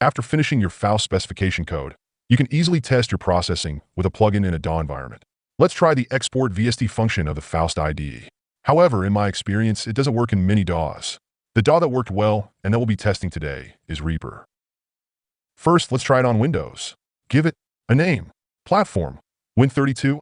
After finishing your Faust specification code, you can easily test your processing with a plugin in a DAW environment. Let's try the export VST function of the Faust IDE. However, in my experience, it doesn't work in many DAWs. The DAW that worked well, and that we'll be testing today, is Reaper. First, let's try it on Windows. Give it a name. Platform. Win32.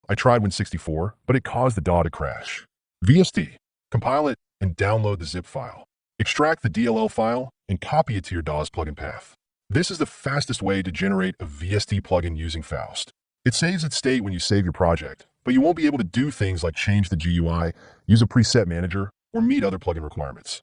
I tried Win64, but it caused the DAW to crash. VST. Compile it and download the zip file. Extract the DLL file and copy it to your DAW's plugin path. This is the fastest way to generate a VST plugin using Faust. It saves its state when you save your project, but you won't be able to do things like change the GUI, use a preset manager, or meet other plugin requirements.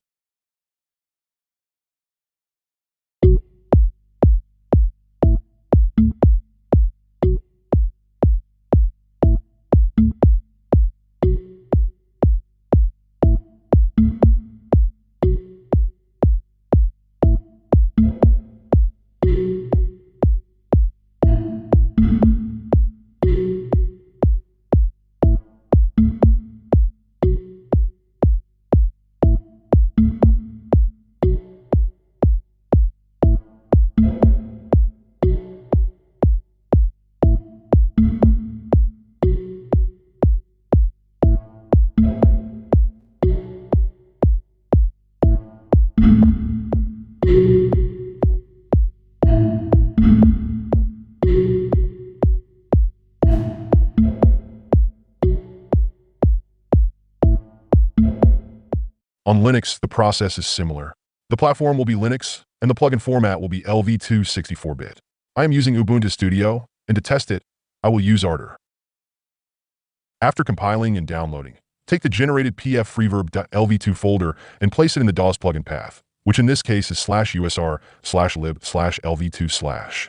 On Linux, the process is similar. The platform will be Linux, and the plugin format will be LV2 64-bit. I am using Ubuntu Studio, and to test it, I will use Ardour. After compiling and downloading, take the generated pf-freeverb.lv2 folder and place it in the DAW's plugin path, which in this case is /usr/lib/lv2/.